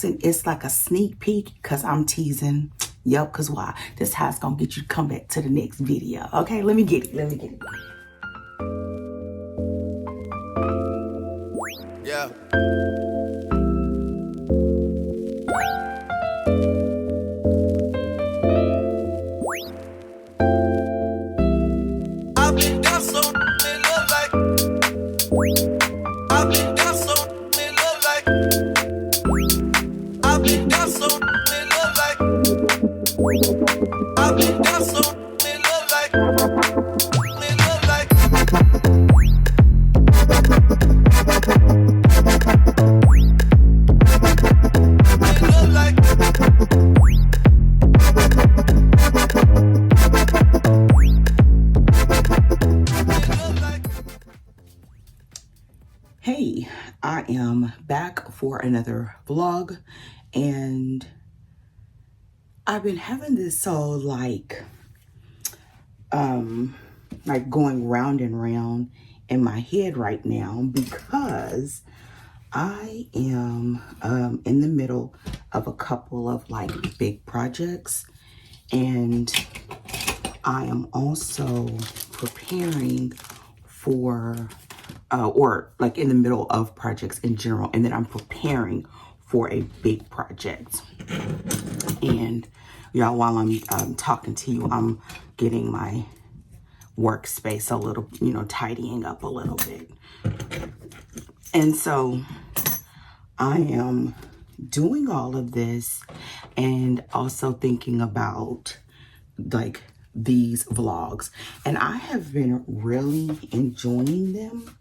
unboxing. It's like a sneak peek because I'm teasing. Yep, because why? This is how it's going to get you to come back to the next video. Okay, let me get it. Let me get it. Yeah. I've been down so in love like. I've been down so in love like. I've been down so in love like. I've been down so in love like. In love like. In love like. Hey, I am back for another vlog, and I've been having this like going round and round in my head right now because I am in the middle of a couple of like big projects, and I am also preparing for or like in the middle of projects in general, and then I'm preparing for a big project. And y'all, while I'm talking to you, I'm getting my workspace a little, tidying up a little bit. And so I am doing all of this and also thinking about like these vlogs, and I have been really enjoying them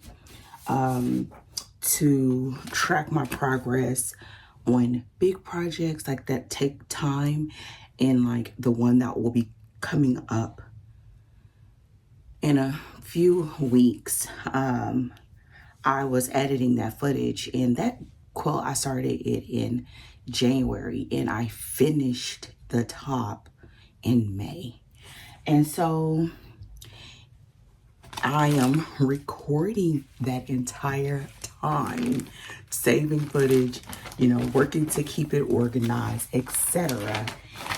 to track my progress on big projects like that take time, and like the one that will be coming up in a few weeks. I was editing that footage, and that quilt, I started it in January and I finished the top in May. And so I am recording that entire time, saving footage, working to keep it organized, etc.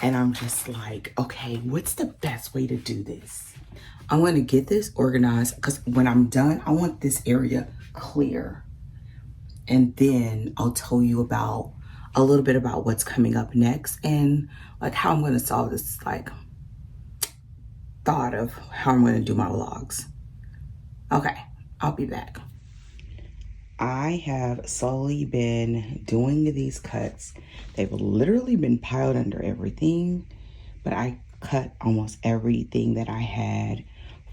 And I'm just like, okay, what's the best way to do this? I'm going to get this organized because when I'm done, I want this area clear. And then I'll tell you about a little bit about what's coming up next and like how I'm going to solve this like thought of how I'm going to do my vlogs. Okay, I'll be back. I have slowly been doing these cuts. They've literally been piled under everything, but I cut almost everything that I had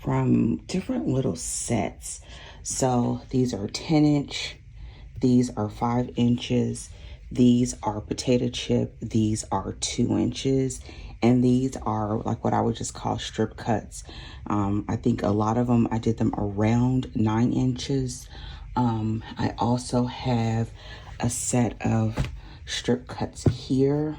from different little sets. So these are 10-inch, these are 5 inches, these are potato chip, these are 2 inches, and these are like what I would just call strip cuts. I think a lot of them, I did them around 9 inches. I also have a set of strip cuts here.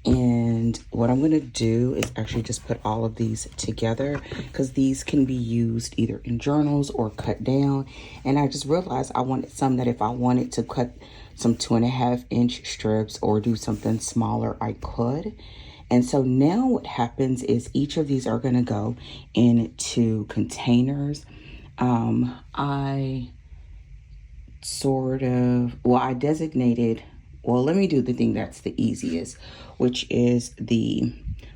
And what I'm going to do is actually just put all of these together because these can be used either in journals or cut down. And I just realized I wanted some that if I wanted to cut some 2.5-inch strips or do something smaller, I could. And so now what happens is each of these are going to go into containers. I designated, well, let me do the thing that's the easiest, which is the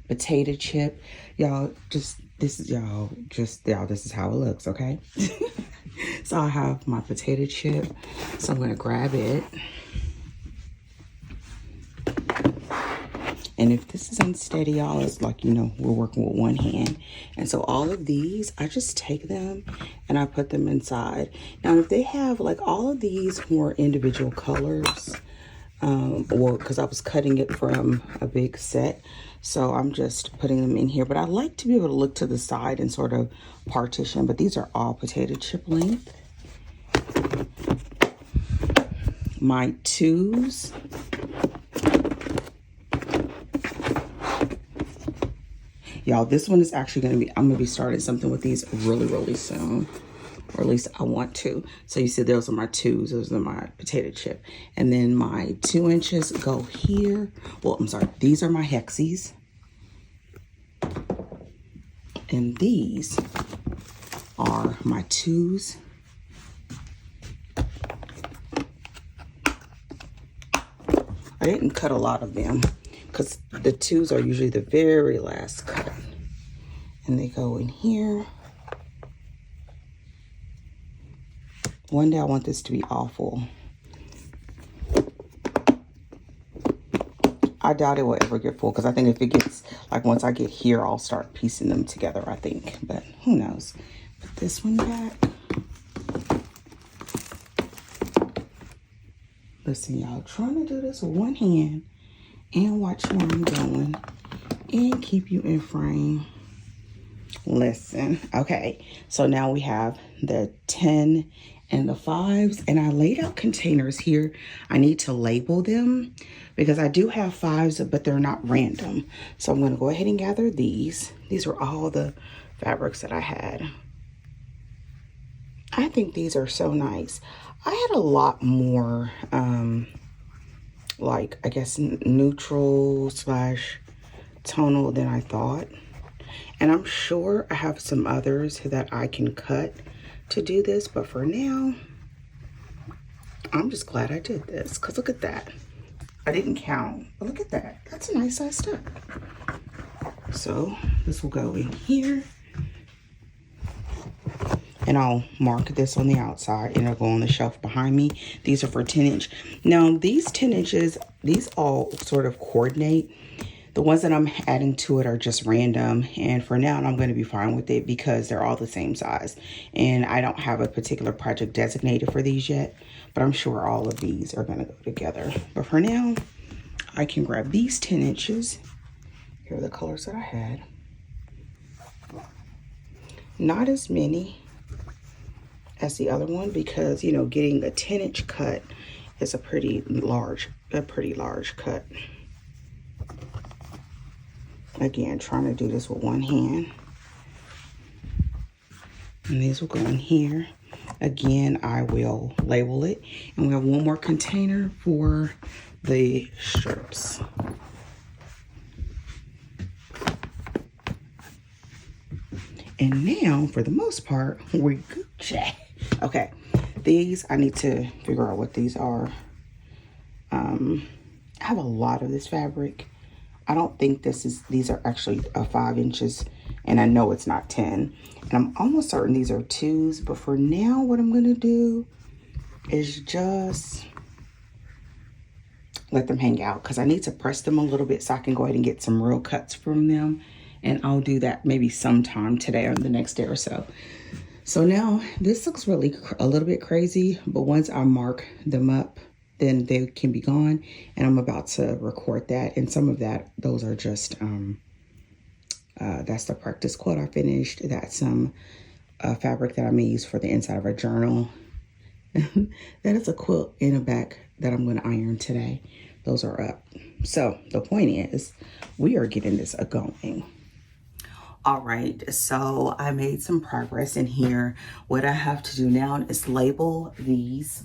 potato chip. This is how it looks, okay? So I have my potato chip, so I'm going to grab it. And if this is unsteady, y'all, it's like, we're working with one hand. And so all of these, I just take them and I put them inside. Now, if they have, like, all of these were individual colors, or because I was cutting it from a big set, so I'm just putting them in here. But I like to be able to look to the side and sort of partition. But these are all potato chip length. My 2s. Y'all, this one is actually going to be, I'm going to be starting something with these really, really soon. or at least I want to. So you see those are my 2s, those are my potato chip. And then my 2 inches go here. Well, I'm sorry, these are my hexies. And these are my 2s. I didn't cut a lot of them because the 2s are usually the very last cut. And they go in here. One day I want this to be awful. I doubt it will ever get full because I think if it gets, like once I get here, I'll start piecing them together, I think. But who knows? Put this one back. Listen, y'all, trying to do this with one hand and watch where I'm going and keep you in frame. Listen, okay, so now we have the 10 and the 5s, and I laid out containers here. I need to label them because I do have 5s, but they're not random. So I'm going to go ahead and gather these. These were all the fabrics that I had. I think these are so nice. I had a lot more, like, I guess, neutral / tonal than I thought. And I'm sure I have some others that I can cut to do this. But for now, I'm just glad I did this. Because look at that. I didn't count. But look at that. That's a nice size step. So this will go in here. And I'll mark this on the outside and it'll go on the shelf behind me. These are for 10 inch. Now these 10 inches, these all sort of coordinate. The ones that I'm adding to it are just random. And for now, I'm going to be fine with it because they're all the same size. And I don't have a particular project designated for these yet. But I'm sure all of these are going to go together. But for now, I can grab these 10 inches. Here are the colors that I had. Not as many as the other one because, you know, getting a 10-inch cut is a pretty large cut. Again, trying to do this with one hand. And these will go in here. Again, I will label it. And we have one more container for the strips. And now, for the most part, we're Gucci. Okay, these, I need to figure out what these are. I have a lot of this fabric. I don't think these are actually 5 inches, and I know it's not 10. And I'm almost certain these are 2s, but for now, what I'm gonna do is just let them hang out because I need to press them a little bit so I can go ahead and get some real cuts from them. And I'll do that maybe sometime today or the next day or so. So now this looks really a little bit crazy, but once I mark them up, then they can be gone. And I'm about to record that. And some of that, those are just, that's the practice quilt I finished. That's some fabric that I may use for the inside of a journal. That is a quilt in a back that I'm going to iron today. Those are up. So the point is, we are getting this going. All right, so I made some progress in here. What I have to do now is label these.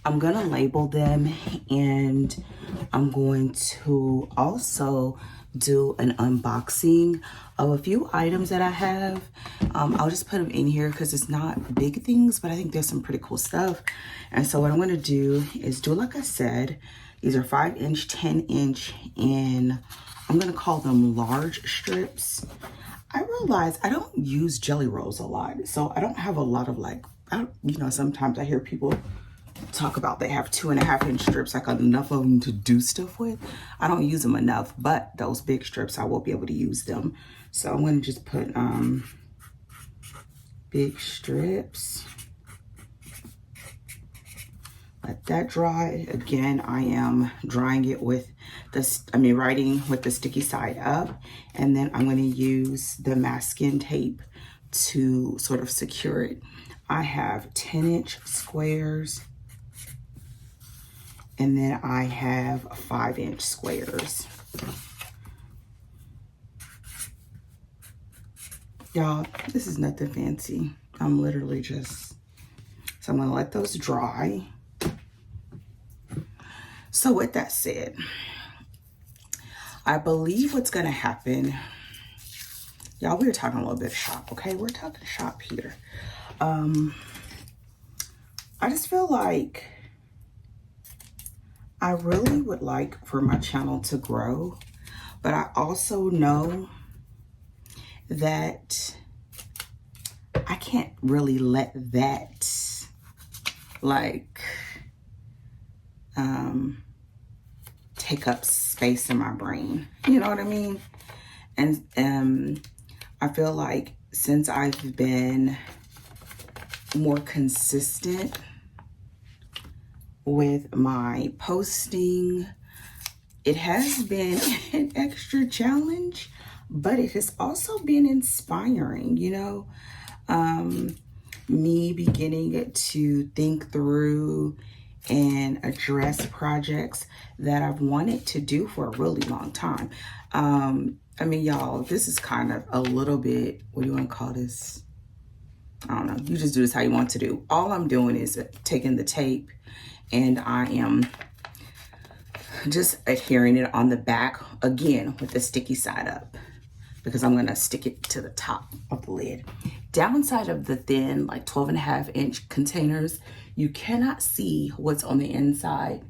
I'm gonna label them, and I'm going to also do an unboxing of a few items that I have. I'll just put them in here because it's not big things, but I think there's some pretty cool stuff. And so what I'm gonna do is do like I said, these are 5 inch, 10 inch, and I'm gonna call them large strips. I realize I don't use jelly rolls a lot, so I don't have a lot of you know, sometimes I hear people talk about they have 2.5 inch strips, like enough of them to do stuff with. I don't use them enough, but those big strips, I will be able to use them. So I'm gonna just put big strips. Let that dry. Again, I am drying it with writing with the sticky side up, and then I'm going to use the masking tape to sort of secure it. I have 10 inch squares, and then I have 5 inch squares. Y'all, this is nothing fancy. I'm literally just, so I'm gonna let those dry. So with that said, I believe what's gonna happen, y'all, we're talking a little bit of shop, okay? We're talking shop here. I just feel like I really would like for my channel to grow, but I also know that I can't really let that like take up space in my brain. You know what I mean? And I feel like since I've been more consistent with my posting, it has been an extra challenge, but it has also been inspiring, you know? Me beginning to think through and address projects that I've wanted to do for a really long time. I mean, y'all, this is kind of a little bit, what do you want to call this? I don't know. You just do this how you want to do. All I'm doing is taking the tape and I am just adhering it on the back again with the sticky side up, because I'm gonna stick it to the top of the lid. Downside of the thin, like 12.5-inch containers, you cannot see what's on the inside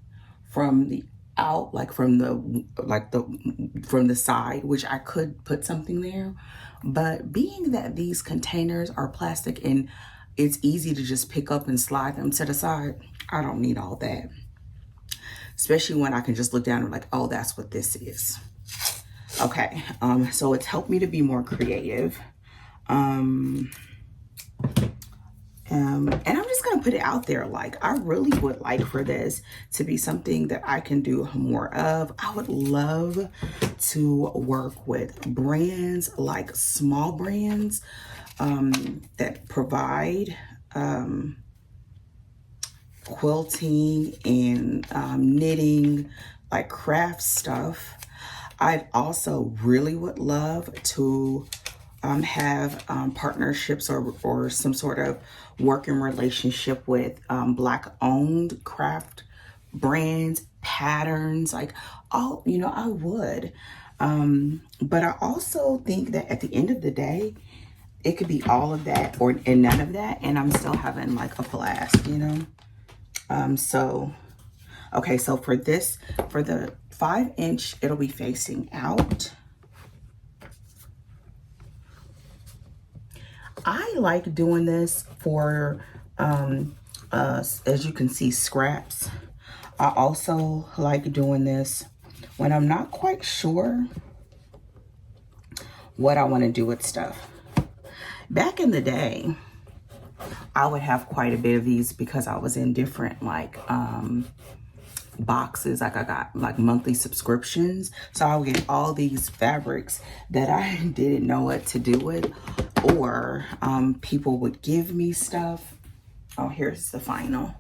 from the out, like from the side, which I could put something there. But being that these containers are plastic and it's easy to just pick up and slide them to the side, I don't need all that. Especially when I can just look down and like, oh, that's what this is. Okay, so it's helped me to be more creative. And I'm just gonna put it out there, like, I really would like for this to be something that I can do more of. I would love to work with brands, like small brands, that provide quilting and knitting, like craft stuff. I also really would love to have partnerships or some sort of working relationship with Black-owned craft brands, patterns, like all, you know, I would. But I also think that at the end of the day, it could be all of that and none of that, and I'm still having like a blast, you know? So, okay, so for this, for the 5-inch, it'll be facing out. I like doing this for, as you can see, scraps. I also like doing this when I'm not quite sure what I want to do with stuff. Back in the day, I would have quite a bit of these because I was in different like boxes. Like I got like monthly subscriptions, so I would get all these fabrics that I didn't know what to do with, or people would give me stuff. Oh, here's the final.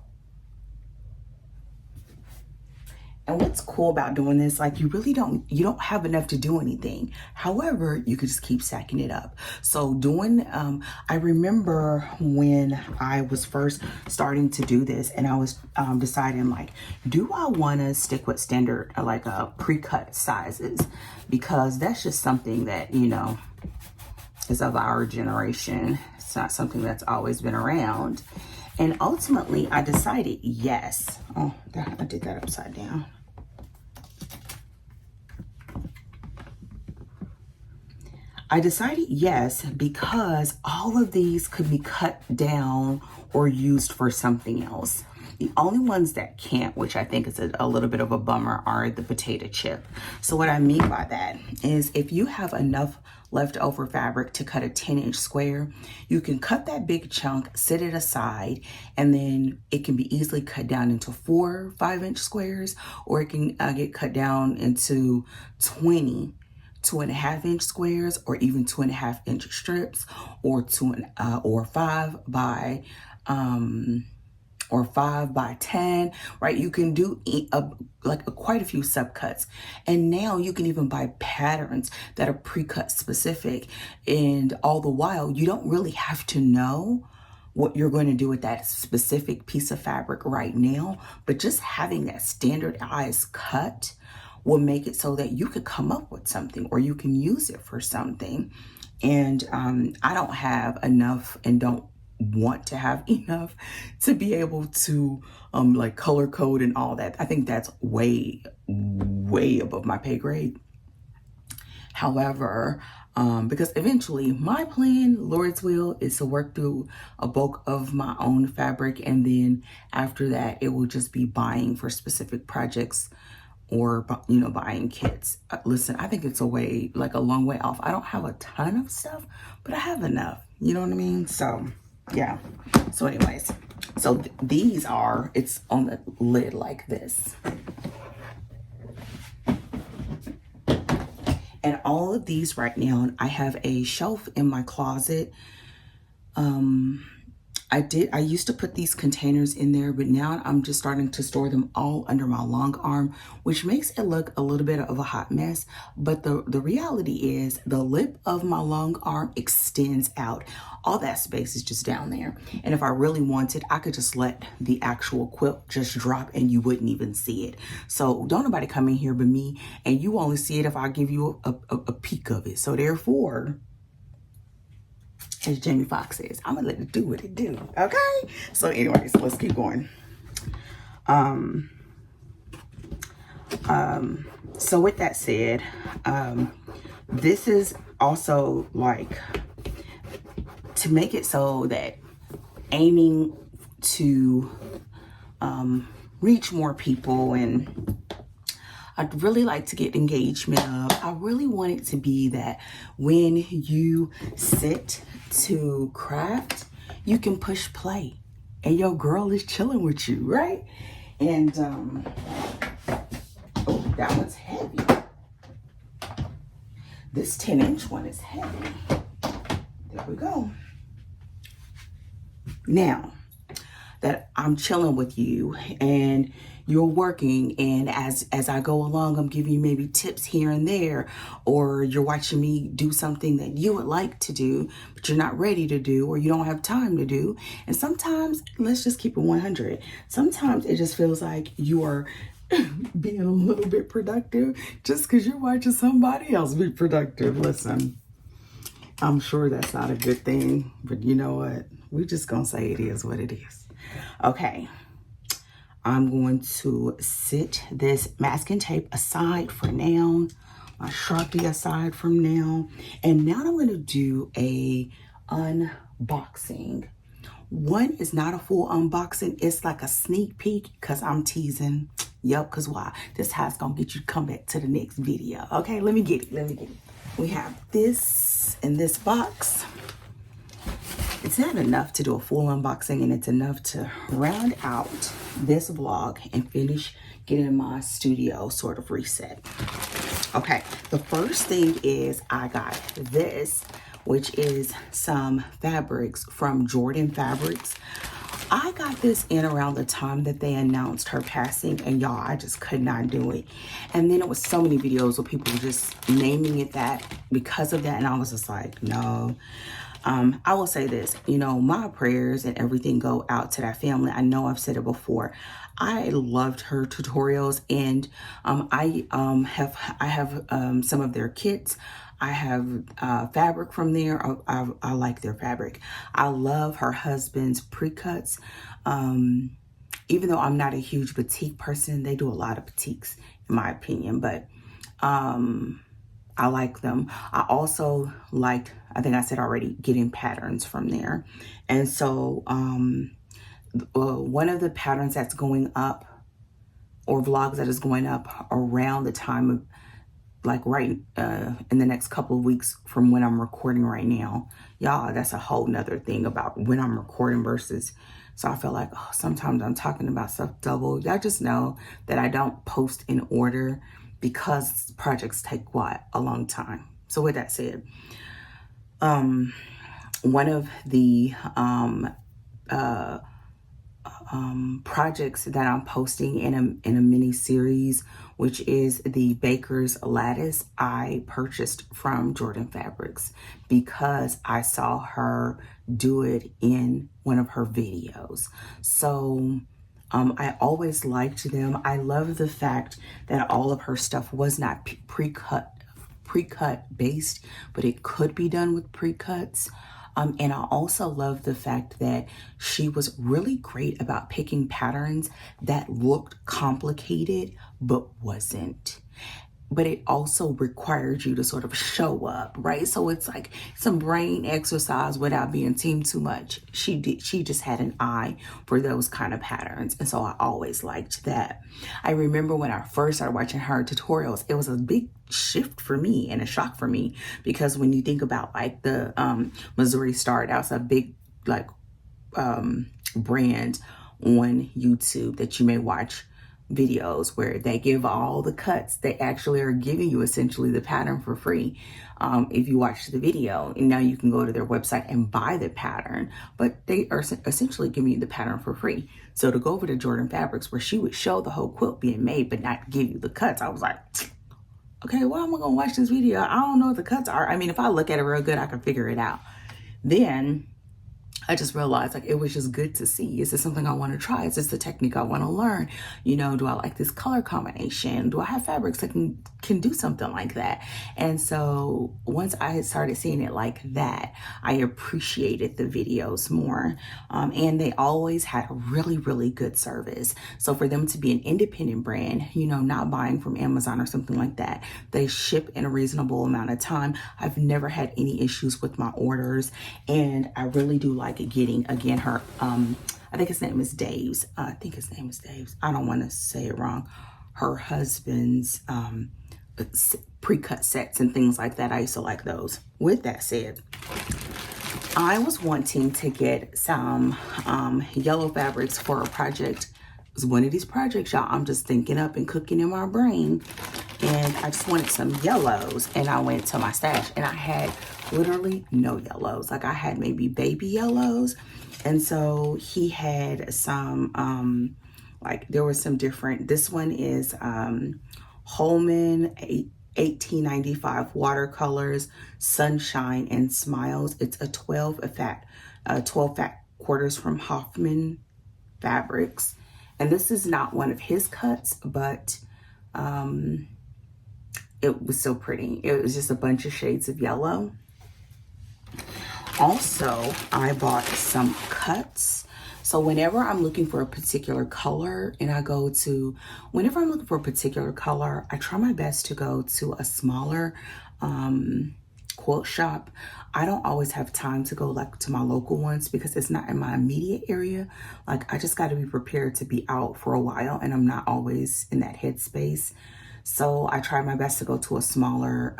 And what's cool about doing this, like you don't have enough to do anything. However, you could just keep stacking it up. So doing, I remember when I was first starting to do this and I was deciding like, do I want to stick with standard, like pre-cut sizes? Because that's just something that, you know, is of our generation. It's not something that's always been around. And ultimately I decided yes. Oh, I did that upside down. I decided yes, because all of these could be cut down or used for something else. The only ones that can't, which I think is a little bit of a bummer, are the potato chip. So what I mean by that is if you have enough leftover fabric to cut a 10-inch square, you can cut that big chunk, set it aside, and then it can be easily cut down into 4 5-inch squares, or it can get cut down into 20 2.5-inch squares, or even 2.5-inch strips, or 5 by or 5 by 10, right? You can do quite a few subcuts. And now you can even buy patterns that are pre-cut specific. And all the while, you don't really have to know what you're going to do with that specific piece of fabric right now, but just having that standardized cut will make it so that you could come up with something or you can use it for something. And I don't have enough and don't want to have enough to be able to like color code and all that. I think that's way above my pay grade. However, because eventually my plan, Lord's will, is to work through a bulk of my own fabric, and then after that it will just be buying for specific projects or, you know, buying kits. Listen, I think it's a long way off. I don't have a ton of stuff, but I have enough, you know what I mean? So yeah, so anyways, so these are, it's on the lid like this. And all of these right now, I have a shelf in my closet. I used to put these containers in there, but now I'm just starting to store them all under my long arm, which makes it look a little bit of a hot mess. But the reality is the lip of my long arm extends out. All that space is just down there. And if I really wanted, I could just let the actual quilt just drop and you wouldn't even see it. So don't nobody come in here but me, and you only see it if I give you a peek of it. So therefore, as Jamie Foxx says, I'm gonna let it do what it do, okay? So anyways, let's keep going. So with that said, this is also like to make it so that aiming to reach more people, and I'd really like to get engagement up. I really want it to be that when you sit to craft, you can push play and your girl is chilling with you, right? And oh, that one's heavy. This 10-inch one is heavy. There we go. Now that I'm chilling with you and you're working, and as I go along, I'm giving you maybe tips here and there, or you're watching me do something that you would like to do, but you're not ready to do, or you don't have time to do. And sometimes, let's just keep it 100. Sometimes it just feels like you are being a little bit productive just because you're watching somebody else be productive. Listen, I'm sure that's not a good thing, but you know what? We're just gonna say it is what it is. Okay. I'm going to sit this masking tape aside for now, my Sharpie aside from now, and now I'm going to do a unboxing. One is not a full unboxing, it's like a sneak peek because I'm teasing. Yep, because why? This is how it's going to get you to come back to the next video. Okay, let me get it. We have this in this box. It's not enough to do a full unboxing, and it's enough to round out this vlog and finish getting my studio sort of reset. Okay, the first thing is I got this, which is some fabrics from Jordan Fabrics. I got this in around the time that they announced her passing, and y'all, I just could not do it. And then it was so many videos of people just naming it that because of that, and I was just like, no. I will say this, you know, my prayers and everything go out to that family. I know I've said it before. I loved her tutorials, and I have some of their kits. I have fabric from there. I like their fabric. I love her husband's pre-cuts. Even though I'm not a huge batik person, they do a lot of batiks in my opinion, but I like them. I also liked, I think I said already, getting patterns from there. And so one of the patterns that's going up, or vlogs that is going up around the time of, like right in the next couple of weeks from when I'm recording right now. Y'all, that's a whole nother thing about when I'm recording versus, so I feel like, oh, sometimes I'm talking about stuff double. Y'all just know that I don't post in order because projects take what? A long time. So with that said, one of the projects that I'm posting in a mini series, which is the Baker's Lattice. I purchased from Jordan Fabrics because I saw her do it in one of her videos. So I always liked them. I love the fact that all of her stuff was not pre-cut based, but it could be done with pre-cuts. And I also love the fact that she was really great about picking patterns that looked complicated but wasn't. But it also required you to sort of show up, right? So it's like some brain exercise without being teamed too much. She just had an eye for those kind of patterns. And so I always liked that. I remember when I first started watching her tutorials, it was a big shift for me and a shock for me, because when you think about like the Missouri Star, that was a big like brand on YouTube that you may watch videos where they give all the cuts. They actually are giving you essentially the pattern for free if you watch the video. And now you can go to their website and buy the pattern, but they are essentially giving you the pattern for free. So to go over to Jordan Fabrics, where she would show the whole quilt being made but not give you the cuts, I was like, okay, why am I gonna watch this video? I don't know what the cuts are. I mean, if I look at it real good, I can figure it out. Then I just realized like it was just good to see. Is this something I want to try? Is this the technique I want to learn? You know, do I like this color combination? Do I have fabrics that can do something like that? And so once I had started seeing it like that, I appreciated the videos more. And they always had really, really good service. So for them to be an independent brand, you know, not buying from Amazon or something like that, they ship in a reasonable amount of time. I've never had any issues with my orders, and I really do like getting, again, her I think his name is Dave's. I don't want to say it wrong. Her husband's pre-cut sets and things like that. I used to like those. With that said, I was wanting to get some yellow fabrics for a project. It was one of these projects, y'all, I'm just thinking up and cooking in my brain, and I just wanted some yellows. And I went to my stash and I had literally no yellows. Like I had maybe baby yellows. And so he had some like there were some different, this one is Holman 1895 watercolors, sunshine and smiles. It's a 12 fat quarters from Hoffman Fabrics. And this is not one of his cuts, but it was so pretty. It was just a bunch of shades of yellow. Also, I bought some cuts. So whenever I'm looking for a particular color, and whenever I'm looking for a particular color, I try my best to go to a smaller quilt shop. I don't always have time to go like to my local ones because it's not in my immediate area. Like I just got to be prepared to be out for a while, and I'm not always in that headspace. So I try my best to go to a smaller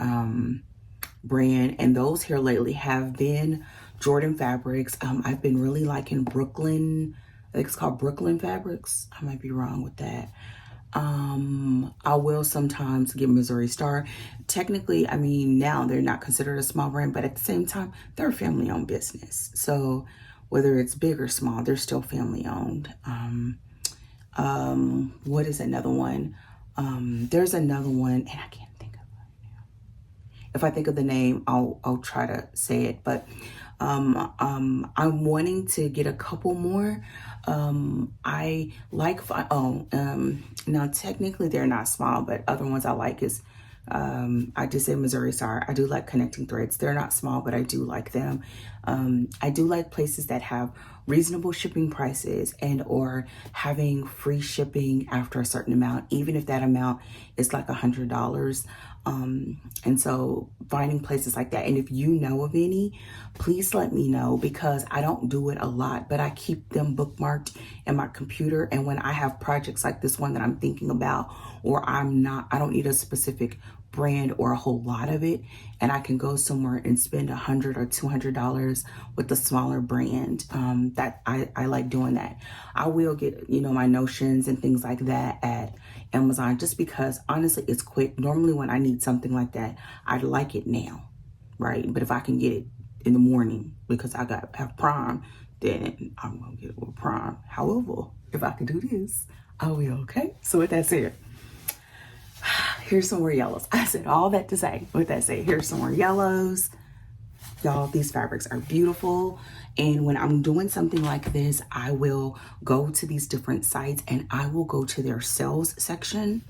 brand, and those here lately have been Jordan Fabrics. I've been really liking Brooklyn. I think it's called Brooklyn Fabrics. I might be wrong with that. I will sometimes get Missouri Star. Technically, I mean, now they're not considered a small brand, but at the same time, they're a family-owned business. So whether it's big or small, they're still family-owned. What is another one? There's another one, and I can't think of it right now. If I think of the name, I'll try to say it. But I'm wanting to get a couple more. I like, now technically they're not small, but other ones I like is, I just said Missouri Star. I do like Connecting Threads. They're not small, but I do like them. I do like places that have reasonable shipping prices and or having free shipping after a certain amount, even if that amount is like $100. And so finding places like that. And if you know of any, please let me know, because I don't do it a lot, but I keep them bookmarked in my computer. And when I have projects like this one that I'm thinking about, or I don't need a specific brand or a whole lot of it, and I can go somewhere and spend $100 or $200 with a smaller brand, that I like doing that. I will get, my notions and things like that at Amazon, just because honestly it's quick. Normally when I need something like that, I'd like it now, right? But if I can get it in the morning because I have Prime, then I'm gonna get it with prime. However, if I can do this, I will, okay? So with that said, here's some more yellows. I said all that to say, with that said, here's some more yellows. Y'all, these fabrics are beautiful. And when I'm doing something like this, I will go to these different sites and I will go to their sales section.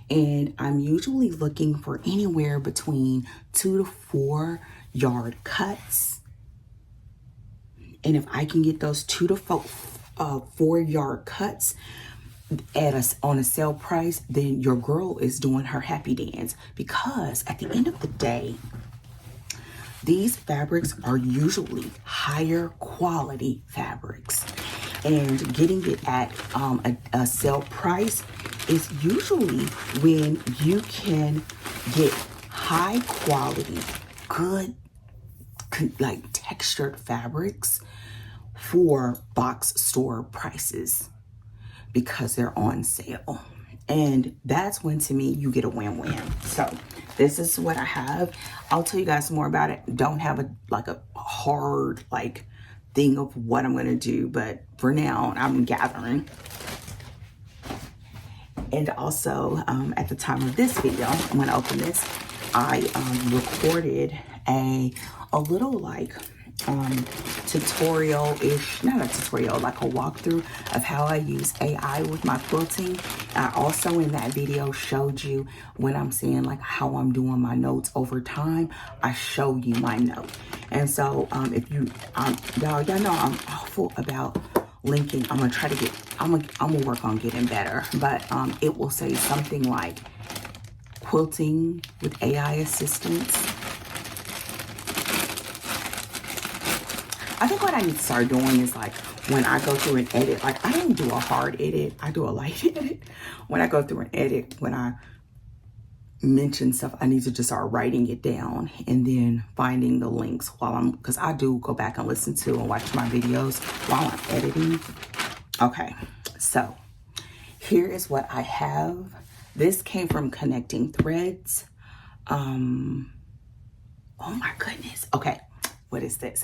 And I'm usually looking for anywhere between 2 to 4 yard cuts. And if I can get those 2 to 4 yard cuts on a sale price, then your girl is doing her happy dance. Because at the end of the day, these fabrics are usually higher quality fabrics, and getting it at a sale price is usually when you can get high quality, good, like textured fabrics for box store prices because they're on sale. And that's when, to me, you get a win-win. So this is what I have. I'll tell you guys more about it. Don't have a hard thing of what I'm gonna do, but for now I'm gathering. And also at the time of this video, I'm gonna open this, I recorded a little tutorial-ish, not a tutorial, like a walkthrough of how I use AI with my quilting. I also in that video showed you when I'm saying how I'm doing my notes over time, I show you my note. And so if you, y'all know I'm awful about linking. I'm gonna work on getting better, but it will say something like quilting with AI assistance. I think what I need to start doing is when I go through and edit, I don't do a hard edit, I do a light edit. When I go through and edit, when I mention stuff, I need to just start writing it down and then finding the links because I do go back and listen to and watch my videos while I'm editing. Okay, so here is what I have. This came from Connecting Threads. Oh my goodness. Okay, what is this?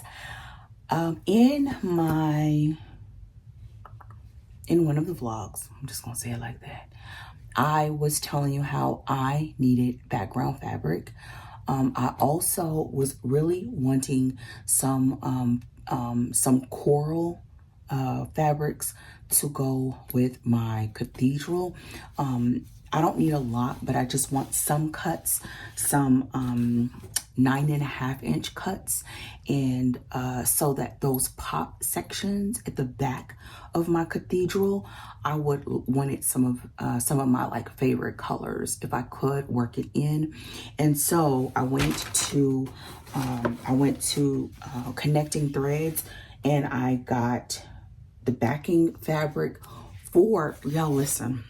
In one of the vlogs, I'm just gonna say it like that, I was telling you how I needed background fabric. I also was really wanting some coral fabrics to go with my cathedral. I don't need a lot, but I just want some cuts, some 9.5-inch cuts, and so that those pop sections at the back of my cathedral, I would wanted some of my favorite colors if I could work it in. And so I went to Connecting Threads, and I got the backing fabric for, y'all listen,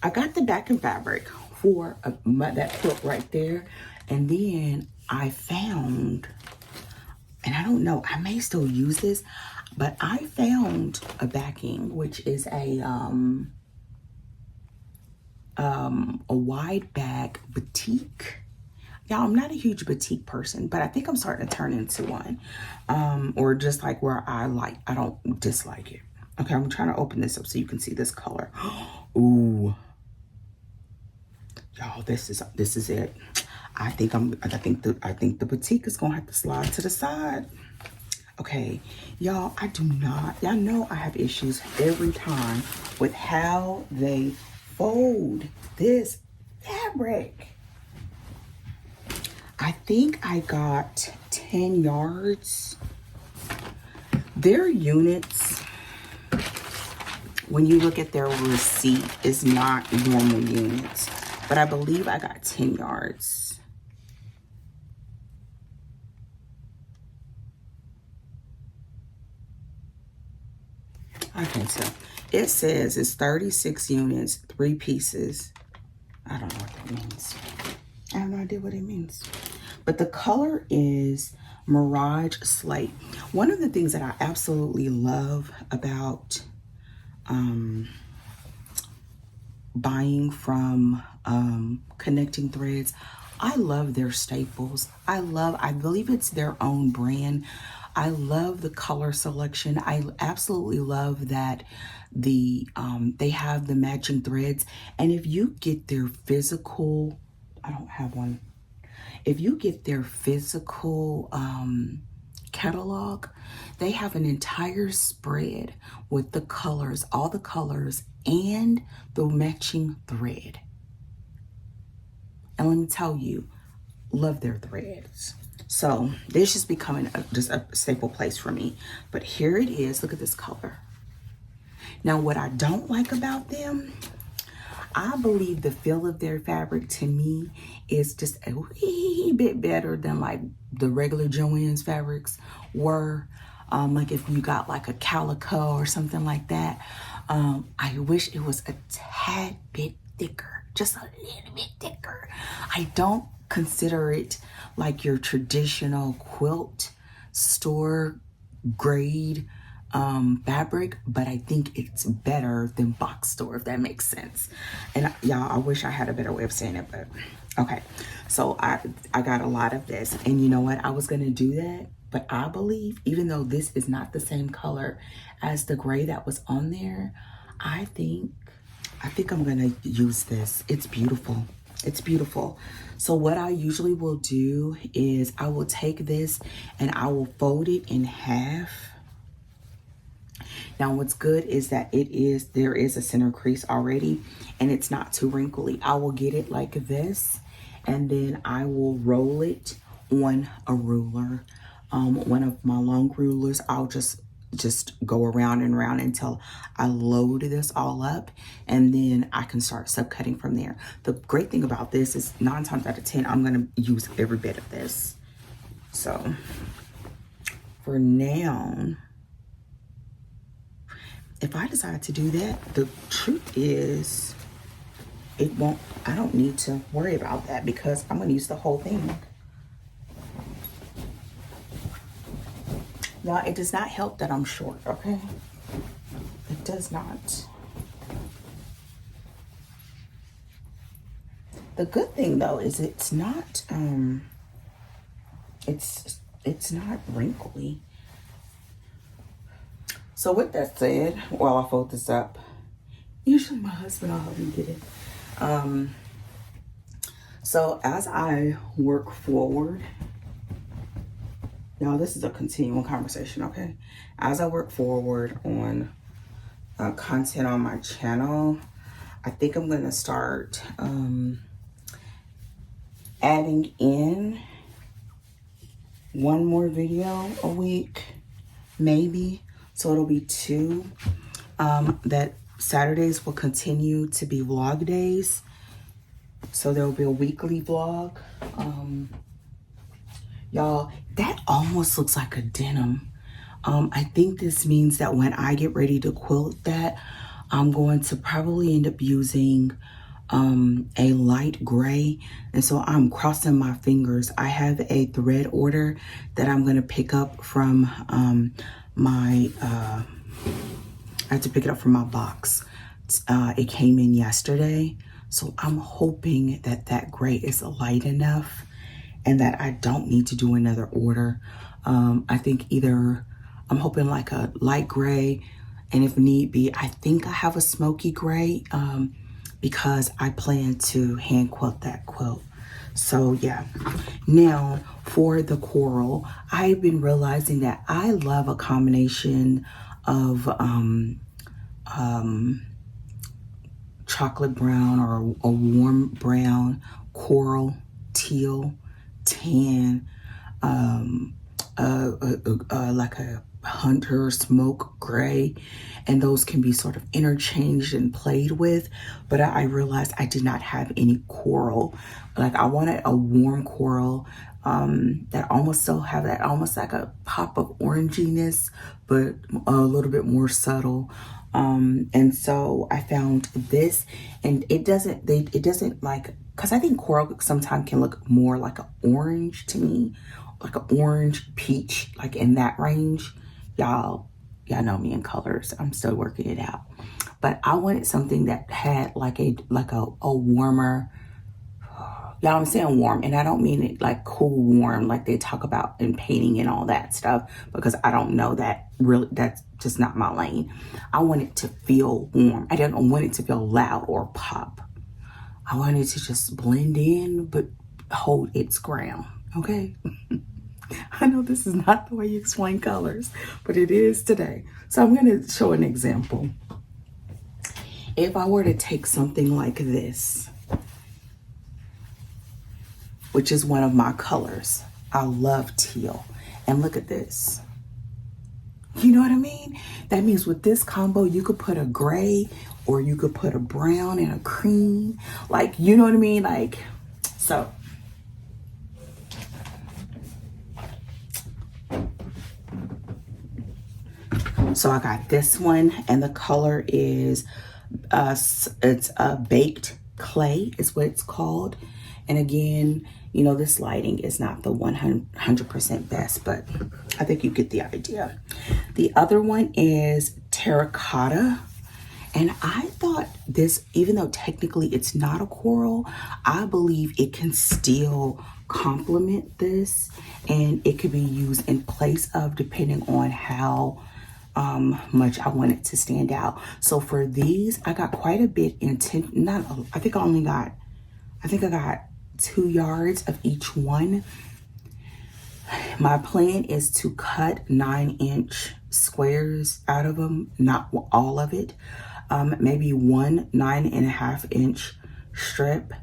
I got the backing fabric for that quilt right there. And then I found, and I don't know, I may still use this, but I found a backing, which is a wide back batik. Y'all, I'm not a huge batik person, but I think I'm starting to turn into one. Or just where I don't dislike it. Okay, I'm trying to open this up so you can see this color. Ooh. Y'all, this is it. I think the batik is gonna have to slide to the side. Okay, y'all, y'all know I have issues every time with how they fold this fabric. I think I got 10 yards. Their units, when you look at their receipt, is not normal units, but I believe I got 10 yards. I can't tell. It says it's 36 units, 3 pieces. I don't know what that means. I have no idea what it means. But the color is Mirage Slate. One of the things that I absolutely love about buying from Connecting Threads, I love their staples. I believe it's their own brand. I love the color selection. I absolutely love that they have the matching threads. And if you get their physical, I don't have one. If you get their physical catalog, they have an entire spread with the colors, all the colors, and the matching thread. And let me tell you, love their threads. So this is becoming just a staple place for me. But here it is. Look at this color. Now, what I don't like about them, I believe the feel of their fabric to me is just a wee bit better than like the regular Joann's fabrics were. Like if you got like a calico or something like that. I wish it was a tad bit thicker, just a little bit thicker. I don't consider it like your traditional quilt store grade fabric, but I think it's better than box store, if that makes sense. And y'all, I wish I had a better way of saying it, but okay. So I got a lot of this, and you know what? I was gonna do that, but I believe, even though this is not the same color as the gray that was on there, I think I'm gonna use this. It's beautiful. It's beautiful. So what I usually will do is I will take this and I will fold it in half. Now what's good is that there is a center crease already and it's not too wrinkly. I will get it like this and then I will roll it on a ruler. One of my long rulers. I'll just go around and around until I load this all up, and then I can start subcutting from there. The great thing about this is 9 times out of 10, I'm gonna use every bit of this. So for now, if I decide to do that, the truth is I don't need to worry about that because I'm gonna use the whole thing. Now, it does not help that I'm short, okay? It does not. The good thing though is it's not it's not wrinkly. So with that said, while I fold this up, usually my husband will help me get it. So as I work forward, now this is a continuing conversation, okay? As I work forward on content on my channel, I think I'm gonna start adding in one more video a week, maybe. So it'll be 2. That Saturdays will continue to be vlog days. So there'll be a weekly vlog. Y'all, that almost looks like a denim. I think this means that when I get ready to quilt that, I'm going to probably end up using a light gray. And so I'm crossing my fingers. I have a thread order that I'm going to pick up from I had to pick it up from my box. It came in yesterday. So I'm hoping that that gray is light enough and that I don't need to do another order. I think either I'm hoping like a light gray, and if need be, I think I have a smoky gray because I plan to hand quilt that quilt. So yeah. Now for the coral, I've been realizing that I love a combination of chocolate brown or a warm brown, coral, teal, tan, like a hunter smoke gray, and those can be sort of interchanged and played with. But I realized I did not have any coral. Like I wanted a warm coral that almost still have that almost like a pop of oranginess, but a little bit more subtle. And so I found this, and it doesn't like, because I think coral sometimes can look more like an orange to me, like an orange peach, like in that range. Y'all know me in colors. I'm still working it out. But I wanted something that had like a warmer, Y'all, I'm saying warm, and I don't mean it like cool warm like they talk about in painting and all that stuff, because I don't know that really, that's just not my lane. I want it to feel warm. I don't want it to feel loud or pop. I want it to just blend in, but hold its ground, okay? I know this is not the way you explain colors, but it is today. So I'm gonna show an example. If I were to take something like this, which is one of my colors. I love teal. And look at this. You know what I mean? That means with this combo, you could put a gray or you could put a brown and a cream. Like, you know what I mean? Like, so. So I got this one, and the color is, it's a baked clay is what it's called. And again, you know, this lighting is not the 100% best, but I think you get the idea. The other one is terracotta. And I thought this, even though technically it's not a coral, I believe it can still complement this, and it could be used in place of, depending on how much I want it to stand out. So for these, I got quite a bit I think I got 2 yards of each one. My plan is to cut 9-inch squares out of them, not all of it. Maybe one 9.5-inch strip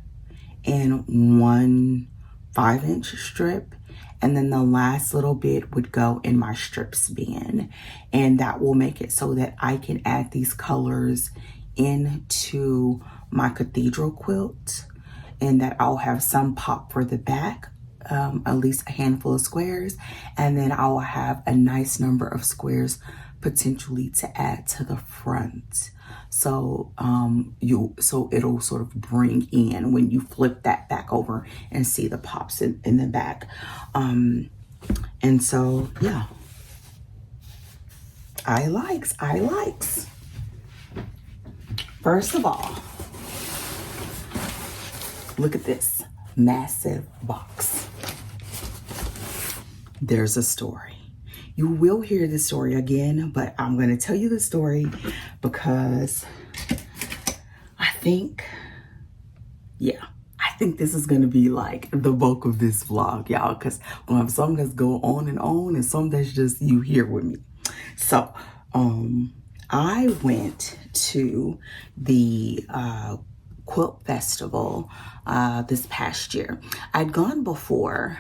and one 5-inch strip. And then the last little bit would go in my strips bin. And that will make it so that I can add these colors into my cathedral quilt, and that I'll have some pop for the back, at least a handful of squares. And then I will have a nice number of squares potentially to add to the front. So so it'll sort of bring in when you flip that back over and see the pops in the back. And so, yeah, I likes. First of all, look at this massive box. There's a story. You will hear the story again, but I'm going to tell you the story because I think this is going to be like the bulk of this vlog, y'all, because we'll have some that's go on and some that's just you here with me. So, I went to the Quilt Festival this past year. I'd gone before,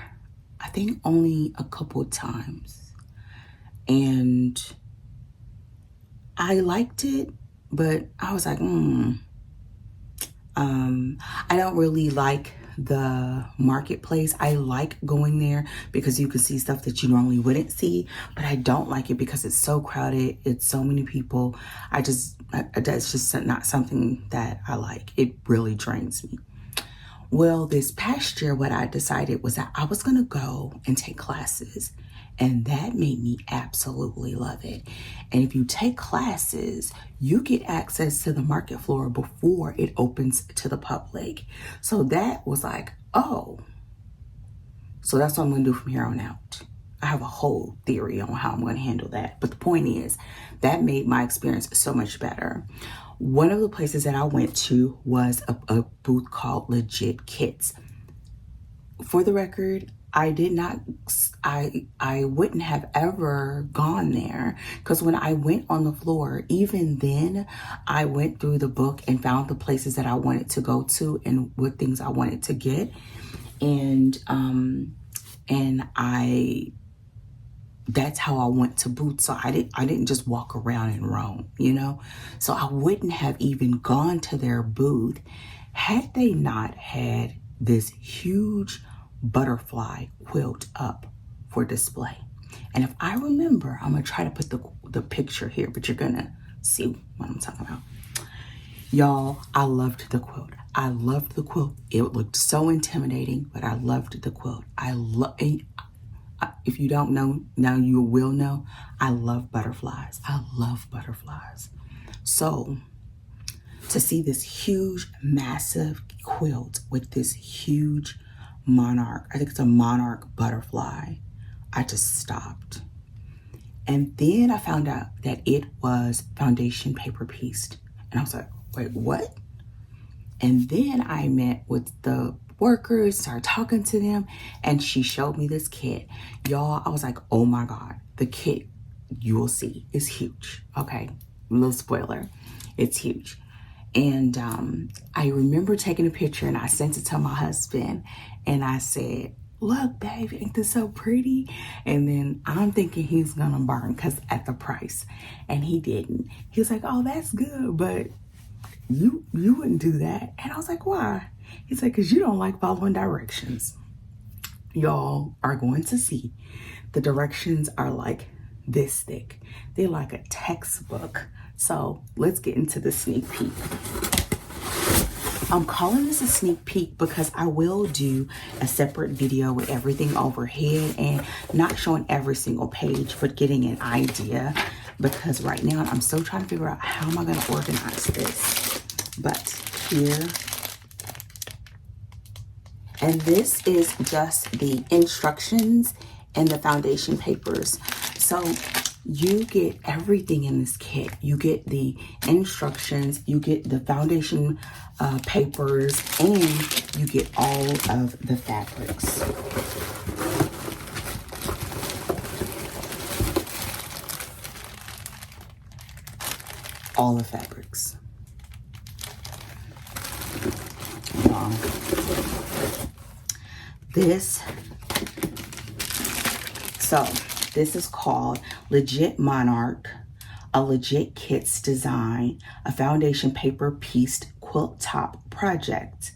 I think only a couple of times. And I liked it, but I was like, I don't really like the marketplace. I like going there because you can see stuff that you normally wouldn't see, but I don't like it because it's so crowded. It's so many people. That's just not something that I like. It really drains me. Well, this past year, what I decided was that I was going to go and take classes. And that made me absolutely love it. And if you take classes, you get access to the market floor before it opens to the public. So that was like, oh, so that's what I'm going to do from here on out. I have a whole theory on how I'm going to handle that. But the point is, that made my experience so much better. One of the places that I went to was a booth called Legit Kits. For the record, I wouldn't have ever gone there, because when I went on the floor, even then, I went through the book and found the places that I wanted to go to and what things I wanted to get. And that's how I went to booths. So I didn't just walk around and roam, you know? So I wouldn't have even gone to their booth had they not had this huge butterfly quilt up for display. And if I remember, I'm gonna try to put the picture here, but you're gonna see what I'm talking about. Y'all, I loved the quilt. I loved the quilt. It looked so intimidating, but I loved the quilt. If you don't know, now you will know, I love butterflies. I love butterflies. So to see this huge, massive quilt with this huge monarch, I think it's a monarch butterfly, I just stopped. And then I found out that it was foundation paper pieced. And I was like, wait, what? And then I met with the workers, started talking to them, and she showed me this kit. Y'all, I was like, oh my God, the kit, you will see, is huge. Okay, little spoiler, it's huge. And I remember taking a picture and I sent it to my husband and I said, look, babe, ain't this so pretty? And then I'm thinking he's gonna burn because at the price, and he didn't. He was like, oh, that's good, but you wouldn't do that. And I was like, why? He's like, because you don't like following directions. Y'all are going to see the directions are like this thick. They're like a textbook. So let's get into the sneak peek. I'm calling this a sneak peek because I will do a separate video with everything overhead and not showing every single page, but getting an idea, because right now I'm still trying to figure out how am I going to organize this. But here, and this is just the instructions and the foundation papers. So you get everything in this kit. You get the instructions, you get the foundation papers, and you get all of the fabrics. All the fabrics. Wow. This is called Legit Monarch, a legit kits design, a foundation paper pieced quilt top project.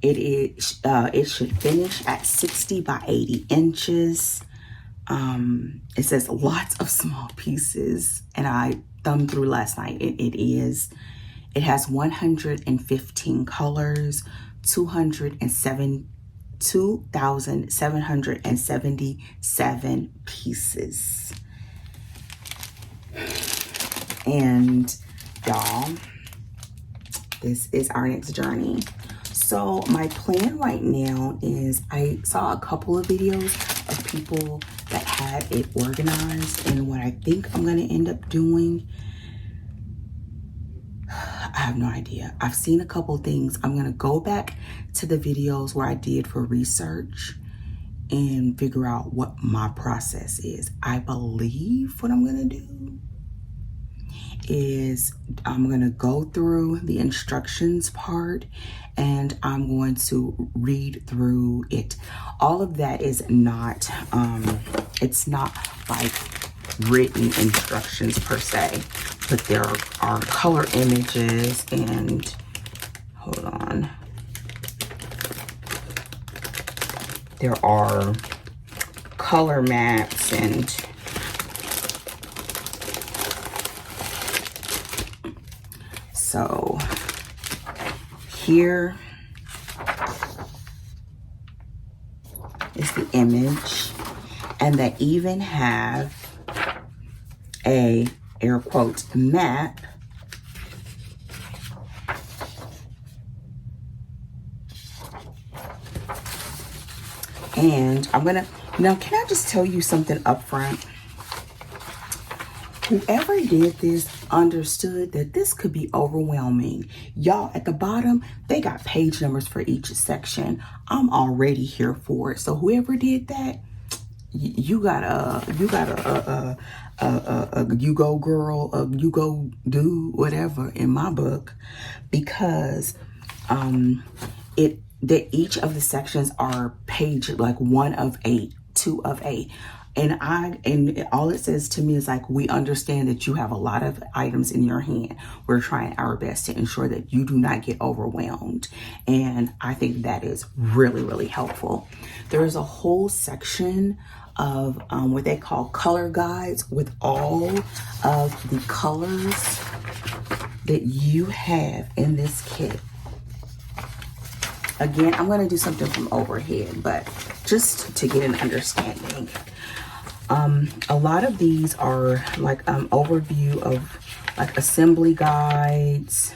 It should finish at 60 by 80 inches. It says lots of small pieces, and I thumbed through last night. It has 115 colors, 2,777 pieces. And y'all, this is our next journey. So my plan right now is, I saw a couple of videos of people that had it organized, and what I think I'm going to end up doing, I have no idea. I've seen a couple things. I'm going to go back to the videos where I did for research and figure out what my process is. I believe what I'm going to do is I'm going to go through the instructions part and I'm going to read through it. All of that is not, it's not like written instructions per se, but there are color images and, hold on, there are color maps, and so here is the image, and they even have a air quotes map and I'm gonna, now can I just tell you something up front? Whoever did this understood that this could be overwhelming. Y'all, at the bottom, they got page numbers for each section. I'm already here for it. So whoever did that, you got a you go girl, you go do whatever in my book, because that each of the sections are page like 1 of 8, 2 of 8. And all it says to me is like, we understand that you have a lot of items in your hand. We're trying our best to ensure that you do not get overwhelmed. And I think that is really, really helpful. There is a whole section of what they call color guides with all of the colors that you have in this kit. Again, I'm going to do something from overhead, but just to get an understanding. A lot of these are like overview of like assembly guides.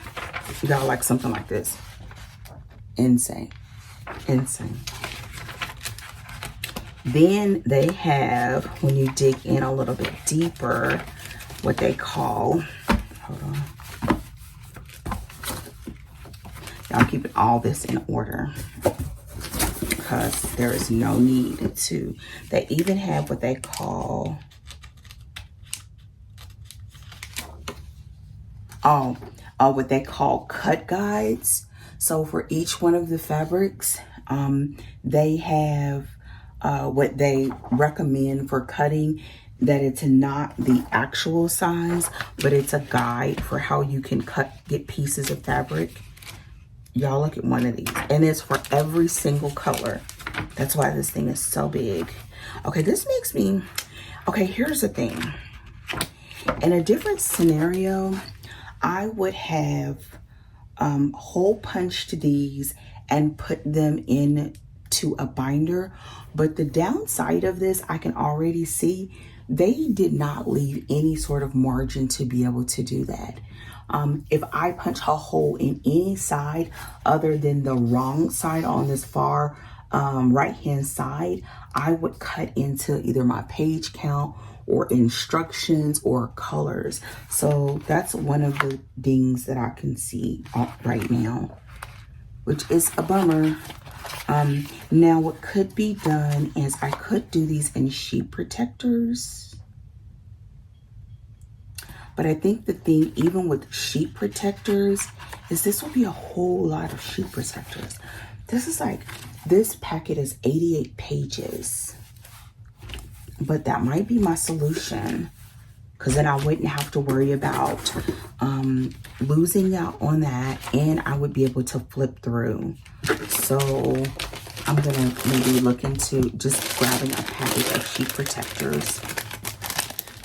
You gotta like something like this. Insane. Insane. Then they have, when you dig in a little bit deeper, what they call, hold on. Y'all keeping all this in order because there is no need to. They even have what they call, what they call cut guides. So for each one of the fabrics, they have what they recommend for cutting, that it's not the actual size, but it's a guide for how you can get pieces of fabric. Y'all look at one of these, and it's for every single color. That's why this thing is so big. Okay, this makes me, okay, here's the thing. In a different scenario, I would have hole punched these and put them into a binder, but the downside of this, I can already see they did not leave any sort of margin to be able to do that. If I punch a hole in any side other than the wrong side on this far right hand side, I would cut into either my page count or instructions or colors. So that's one of the things that I can see right now, which is a bummer. Now what could be done is I could do these in sheet protectors. But I think the thing, even with sheet protectors, is this will be a whole lot of sheet protectors. This is like, this packet is 88 pages. But that might be my solution, because then I wouldn't have to worry about losing out on that, and I would be able to flip through. So I'm gonna maybe look into just grabbing a packet of sheet protectors.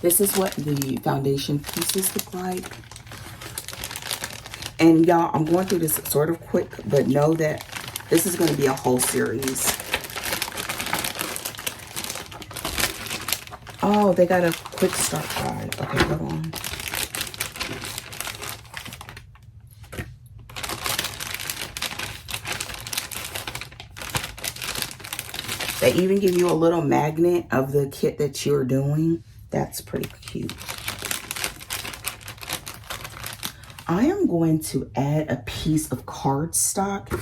This is what the foundation pieces look like. And y'all, I'm going through this sort of quick, but know that this is going to be a whole series. Oh, they got a quick start guide. Okay, hold on. They even give you a little magnet of the kit that you're doing. That's pretty cute. I am going to add a piece of cardstock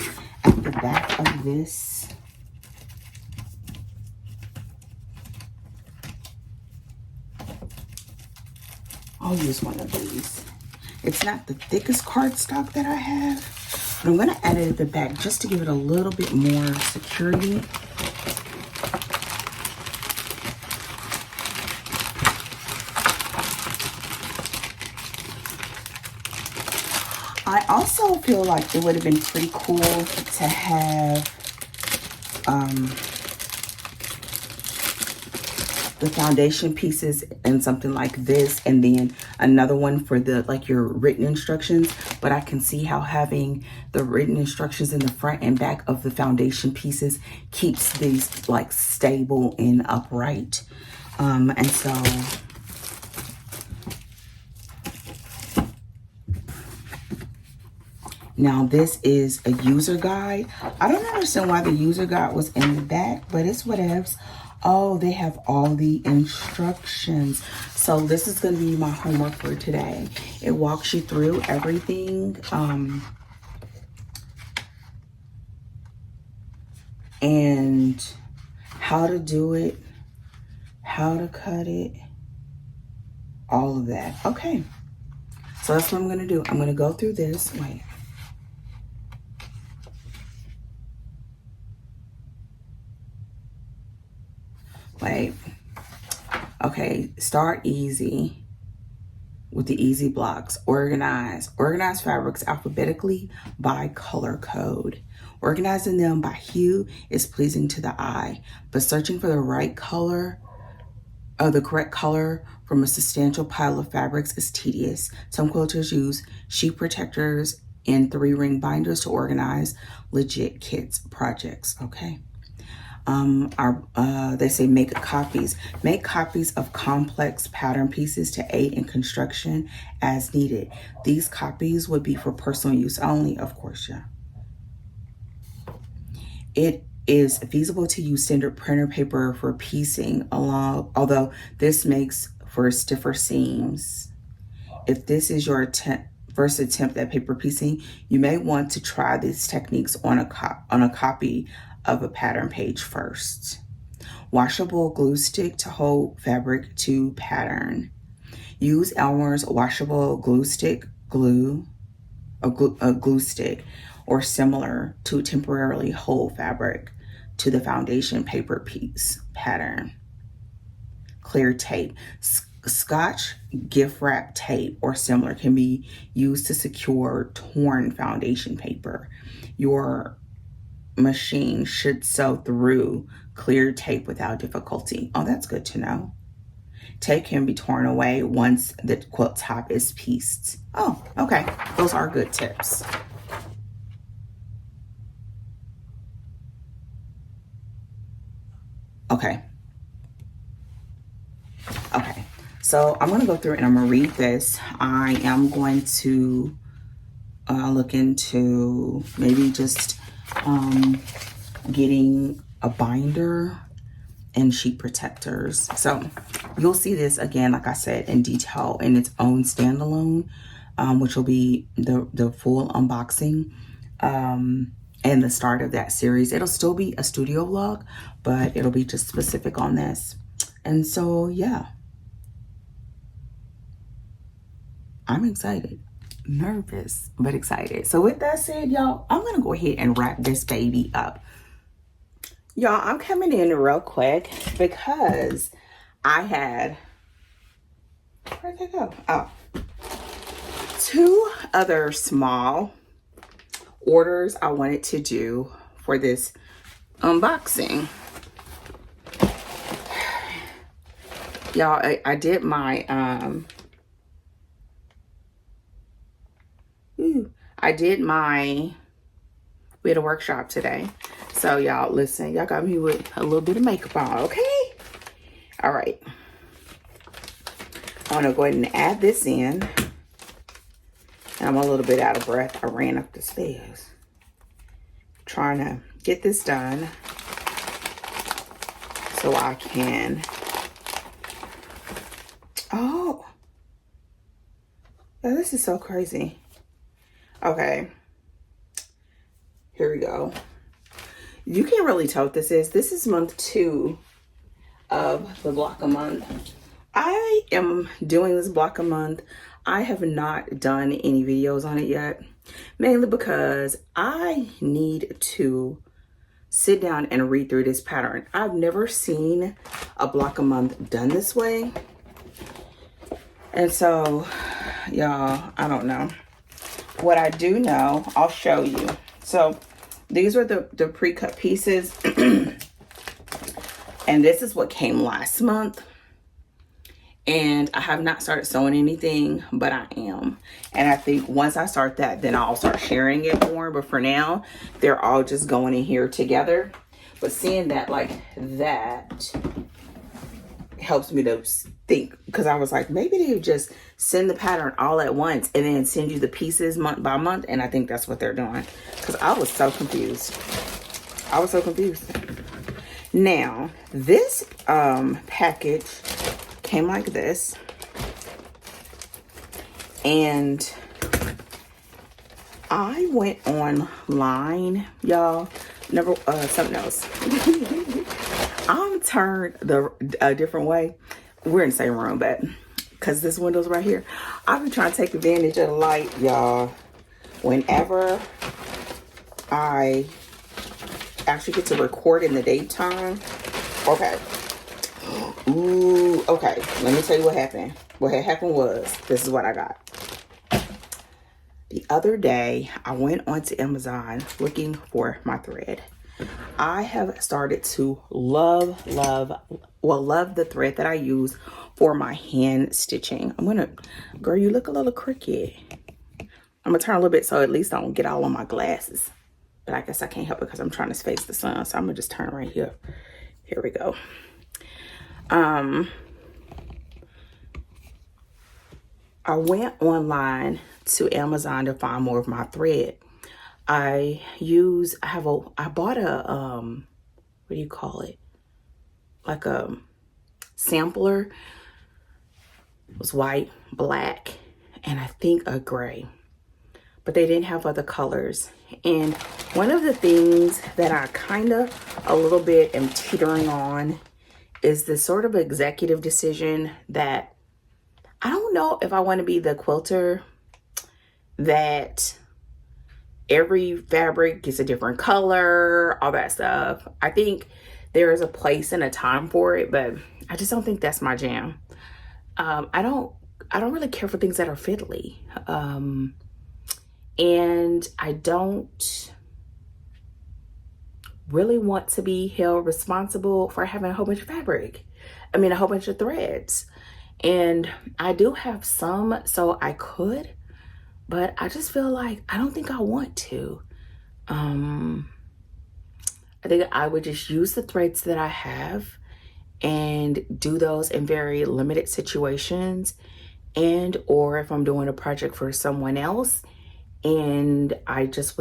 at the back of this. I'll use one of these. It's not the thickest cardstock that I have, but I'm going to add it at the back just to give it a little bit more security. I also feel like it would have been pretty cool to have the foundation pieces and something like this, and then another one for the like your written instructions. But I can see how having the written instructions in the front and back of the foundation pieces keeps these like stable and upright. And so now this is a user guide. I don't understand why the user guide was in the back, but it's whatevs. Oh, they have all the instructions. So this is going to be my homework for today. It walks you through everything. And how to do it, how to cut it, all of that. Okay. So that's what I'm going to do. I'm going to go through this. Wait. Okay, start easy with the easy blocks. Organize fabrics alphabetically by color code. Organizing them by hue is pleasing to the eye, but searching for the right color, or the correct color from a substantial pile of fabrics is tedious. Some quilters use sheet protectors and 3-ring binders to organize legit kits projects. Okay. They say make copies. Make copies of complex pattern pieces to aid in construction as needed. These copies would be for personal use only, of course, yeah. It is feasible to use standard printer paper for piecing, although this makes for stiffer seams. If this is your first attempt at paper piecing, you may want to try these techniques on a copy of a pattern page first. Washable glue stick to hold fabric to pattern. Use Elmer's washable glue stick, a glue stick, or similar to temporarily hold fabric to the foundation paper piece pattern. Clear tape. Scotch gift wrap tape or similar can be used to secure torn foundation paper. Your machine should sew through clear tape without difficulty. Oh, that's good to know. Tape can be torn away once the quilt top is pieced. Oh, okay. Those are good tips. Okay. So I'm going to go through and I'm going to read this. I am going to look into maybe just getting a binder and sheet protectors. So you'll see this again, like I said, in detail in its own standalone, which will be the full unboxing and the start of that series. It'll still be a studio vlog, but it'll be just specific on this. And so, yeah. I'm excited, nervous, but excited. So with that said, y'all, I'm going to go ahead and wrap this baby up. Y'all, I'm coming in real quick because I had, where'd they go? Oh, 2 other small orders I wanted to do for this unboxing. Y'all, I did my, we had a workshop today. So y'all, listen, y'all got me with a little bit of makeup on, okay? All right. I want to go ahead and add this in. And I'm a little bit out of breath. I ran up the stairs trying to get this done so I can. Oh, yeah, this is so crazy. Okay, here we go. You can't really tell what this is. This is month 2 of the block a month. I am doing this block a month. I have not done any videos on it yet, mainly because I need to sit down and read through this pattern. I've never seen a block a month done this way. And so, y'all, I don't know. What I do know, I'll show you. So these are the pre-cut pieces. And this is what came last month. And I have not started sewing anything, but I am. And I think once I start that, then I'll start sharing it more. But for now, they're all just going in here together. But seeing that like that helps me to think, because I was like, maybe they would just send the pattern all at once and then send you the pieces month by month. And I think that's what they're doing, because I was so confused. Now, this package came like this, and I went online, y'all. Something else. I'm turned a different way. We're in the same room, but because this window's right here, I've been trying to take advantage of the light, y'all. Whenever I actually get to record in the daytime. Okay. Ooh, okay. Let me tell you what happened. What had happened was, this is what I got. The other day, I went onto Amazon looking for my thread. I have started to love the thread that I use for my hand stitching. Girl, you look a little crooked. I'm gonna turn a little bit so at least I don't get all on my glasses. but I guess I can't help it because I'm trying to face the sun. So I'm gonna just turn right here. Here we go. I went online to Amazon to find more of my thread. I bought a, what do you call it? Like a sampler. It was white, black, and I think a gray. But they didn't have other colors. And one of the things that I kind of a little bit am teetering on is this sort of executive decision that I don't know if I want to be the quilter that every fabric gets a different color, all that stuff. I think there is a place and a time for it, but I just don't think that's my jam. I don't really care for things that are fiddly. And I don't really want to be held responsible for having a whole bunch of fabric. I mean, a whole bunch of threads. And I do have some, so I could, but I just feel like I don't think I want to. I think I would just use the threads that I have and do those in very limited situations, and or if I'm doing a project for someone else, and I would just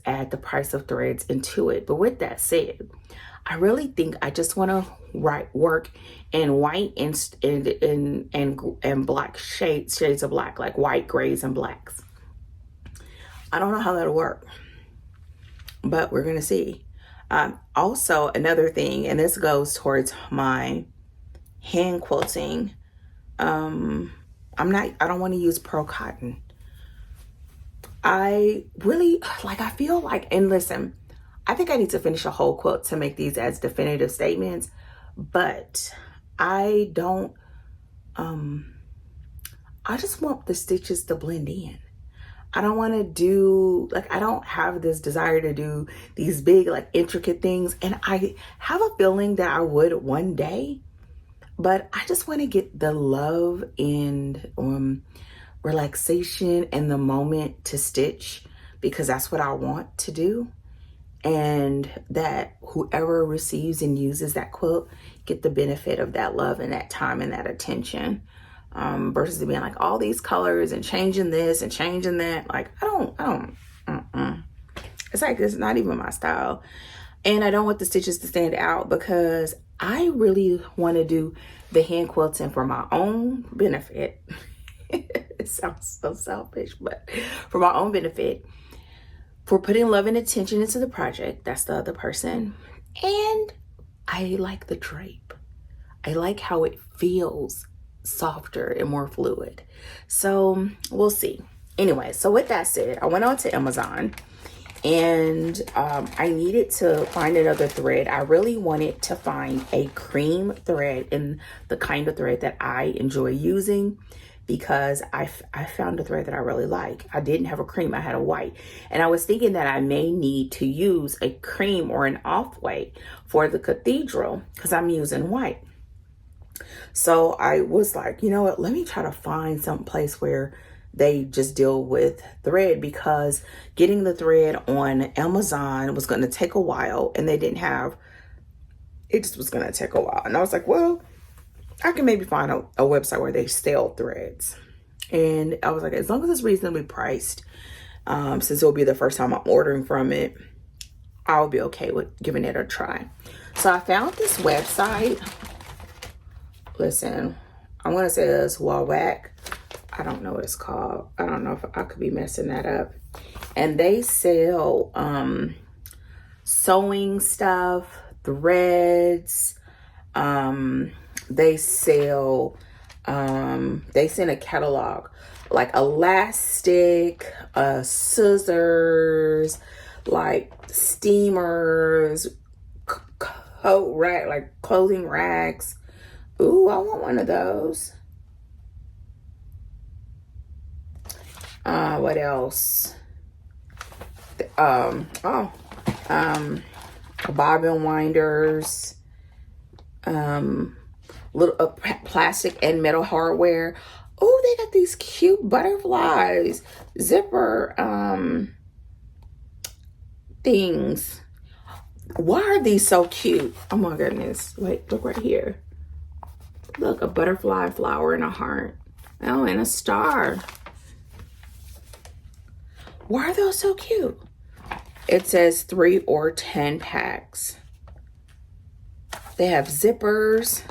add the price of threads into it. But with that said, I really think I just want to work in white and black shades of black, like white, grays, and blacks. I don't know how that'll work, but we're gonna see. Also, another thing, and this goes towards my hand quilting. I don't want to use pearl cotton. I feel like, and listen, I think I need to finish a whole quilt to make these as definitive statements, but I don't, I just want the stitches to blend in. I don't want to do, I don't have this desire to do these big, intricate things. And I have a feeling that I would one day, but I just want to get the love and relaxation and the moment to stitch, because that's what I want to do. And that whoever receives and uses that quilt get the benefit of that love and that time and that attention, versus being like all these colors and changing this and changing that. It's like, it's not even my style. And I don't want the stitches to stand out, because I really want to do the hand quilting for my own benefit. It sounds so selfish, but for my own benefit, for putting love and attention into the project. That's the other person. And I like the drape. I like how it feels softer and more fluid. So we'll see. Anyway, so with that said, I went on to Amazon, and I needed to find another thread. I really wanted to find a cream thread, in the kind of thread that I enjoy using, because I found a thread that I really like. I didn't have a cream, I had a white. And I was thinking that I may need to use a cream or an off-white for the cathedral, because I'm using white. So I was like, you know what, let me try to find some place where they just deal with thread, because getting the thread on Amazon was going to take a while, and they didn't have, it just was going to take a while. And I was like, well, I can maybe find a website where they sell threads. And I was like, as long as it's reasonably priced, since it'll be the first time I'm ordering from it, I'll be okay with giving it a try. So I found this website. Listen, I'm going to say this Wawak. I don't know what it's called. I don't know if I could be messing that up. And they sell sewing stuff, threads. They sell, they send a catalog, like elastic, scissors, like steamers, coat rack, like clothing racks. Ooh, I want one of those. What else? Bobbin winders, little plastic and metal hardware. Oh, they got these cute butterflies, zipper, things. Why are these so cute? Oh my goodness. Wait, look right here. Look, a butterfly, flower, and a heart. Oh, and a star. Why are those so cute? It says 3 or 10 packs. They have zippers.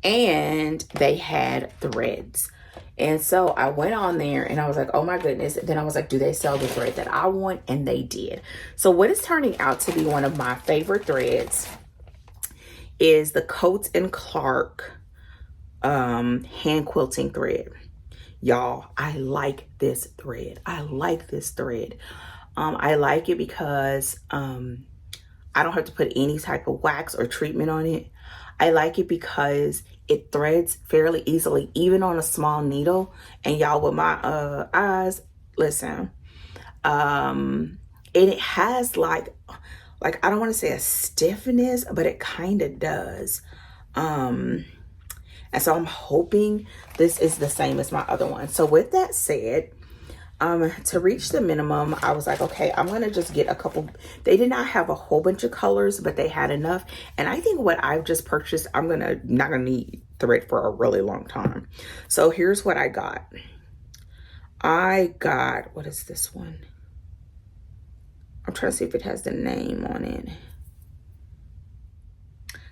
And they had threads. And so I went on there and I was like, oh my goodness. Then I was like, do they sell the thread that I want? And they did. So what is turning out to be one of my favorite threads is the Coats and Clark hand quilting thread. Y'all, I like this thread. I like this thread. I like it because I don't have to put any type of wax or treatment on it. I like it because it threads fairly easily, even on a small needle. And y'all, with my eyes, listen, and it has like I don't want to say a stiffness, but it kind of does. And so I'm hoping this is the same as my other one. So with that said, to reach the minimum, I was like, okay, I'm gonna just get a couple. They did not have a whole bunch of colors, but they had enough. And I think what I've just purchased, I'm not gonna need thread for a really long time. So here's what I got. I got, what is this one? I'm trying to see if it has the name on it.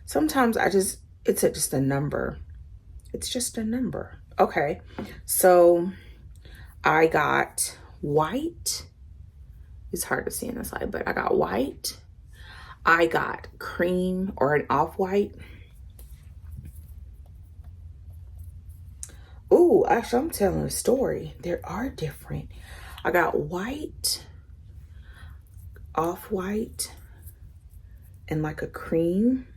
Sometimes it's just a number. It's just a number. Okay, so I got white. It's hard to see in this light, but I got white. I got cream or an off-white. Ooh, actually, I'm telling a story. There are different. I got white, off-white, and like a cream.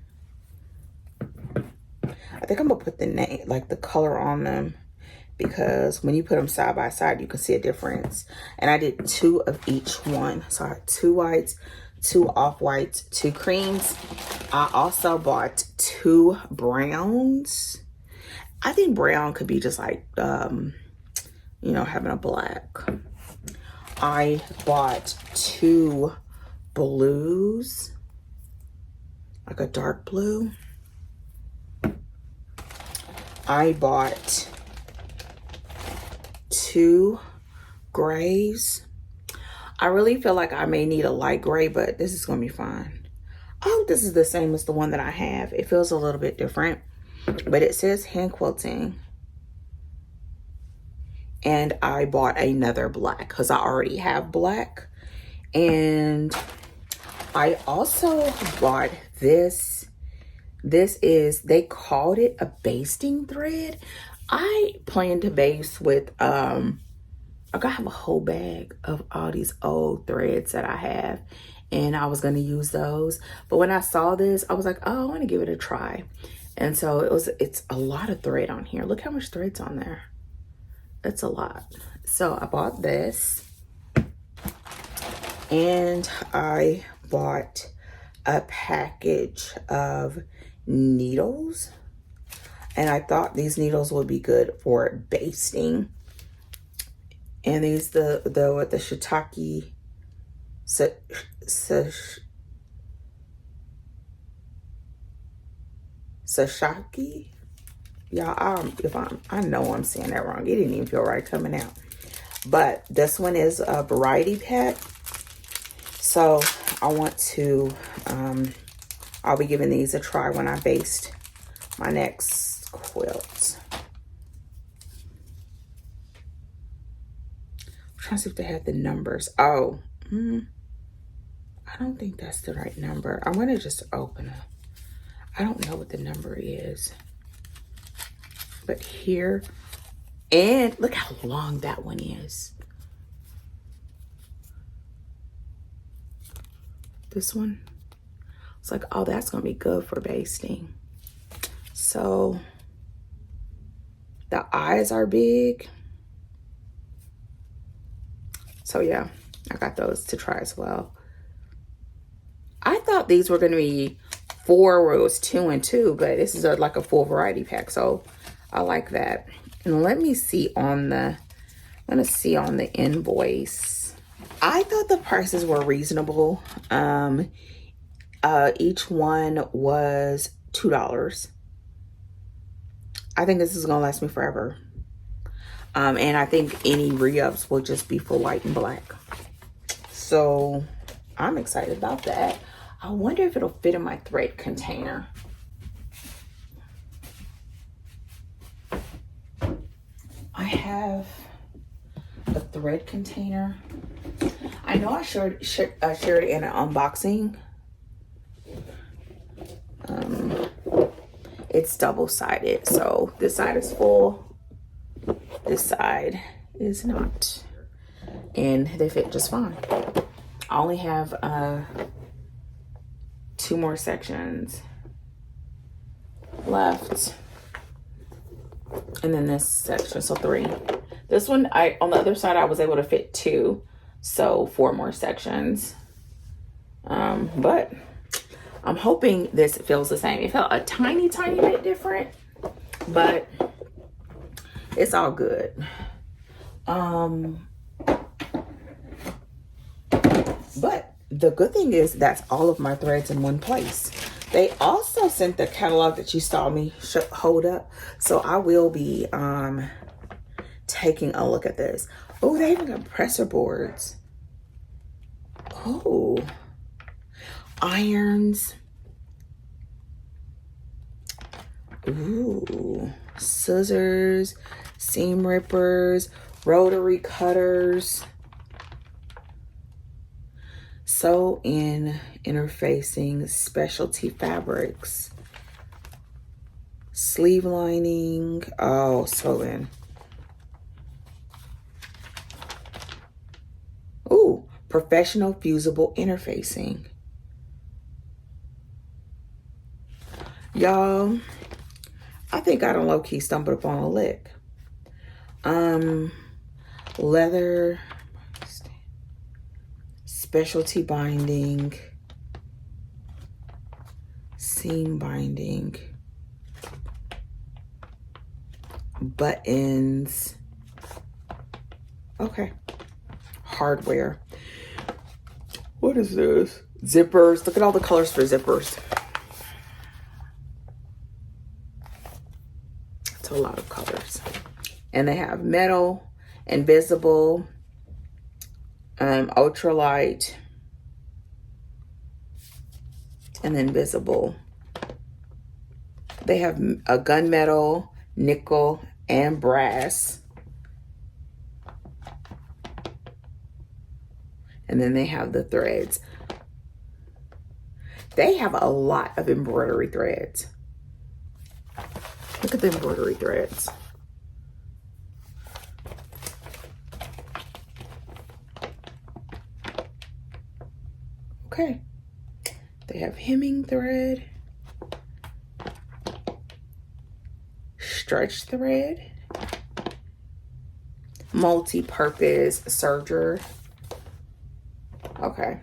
I think I'm gonna put the name, like the color on them, because when you put them side by side, you can see a difference. And I did 2 of each one. So I had 2 whites, 2 off-whites, 2 creams. I also bought 2 browns. I think brown could be just like, you know, having a black. I bought 2 blues, like a dark blue. I bought 2 grays. I really feel like I may need a light gray, but this is gonna be fine. Oh, this is the same as the one that I have. It feels a little bit different, but it says hand quilting. And I bought another black because I already have black. And I also bought this. This is, they called it a basting thread. I plan to baste with, I have a whole bag of all these old threads that I have. And I was going to use those. But when I saw this, I was like, oh, I want to give it a try. And so it's a lot of thread on here. Look how much thread's on there. It's a lot. So I bought this. And I bought a package of needles. And I thought these needles would be good for basting. And these, the shiitake, sashaki. Y'all, I know I'm saying that wrong. It didn't even feel right coming out. But this one is a variety pack. So I want to, I'll be giving these a try when I baste my next quilt. I'm trying to see if they have the numbers. Oh, I don't think that's the right number. I'm going to just open it. I don't know what the number is. But here, and look how long that one is. This one. It's like, oh, that's going to be good for basting. So the eyes are big. So yeah, I got those to try as well. I thought these were going to be 4 where it was 2 and 2, but this is like a full variety pack. So I like that. And let me see on the, I'm going to see on the invoice. I thought the prices were reasonable. Each one was $2. I think this is gonna last me forever. And I think any re-ups will just be for white and black. So I'm excited about that. I wonder if it'll fit in my thread container. I have a thread container. I know I shared it in an unboxing. It's double-sided, so this side is full, this side is not, and they fit just fine. I only have 2 more sections left, and then this section, so 3. This one, on the other side, I was able to fit 2, so 4 more sections. But I'm hoping this feels the same. It felt a tiny bit different, but it's all good. But the good thing is that's all of my threads in one place. They also sent the catalog that you saw me hold up, so I will be taking a look at this. Oh, they even got presser boards. Oh, irons. Ooh, scissors, seam rippers, rotary cutters. Sew in interfacing specialty fabrics. Sleeve lining. Oh, sew in. Ooh, professional fusible interfacing. Y'all, I think I done low-key stumbled upon a lick. Leather, specialty binding, seam binding, buttons. Okay. Hardware. What is this? Zippers. Look at all the colors for zippers. It's a lot of colors. And they have metal, invisible, ultralight, and then visible. They have a gunmetal, nickel, and brass. And then they have the threads. They have a lot of embroidery threads. Look at the embroidery threads. Okay. They have hemming thread, stretch thread, multi-purpose serger. Okay.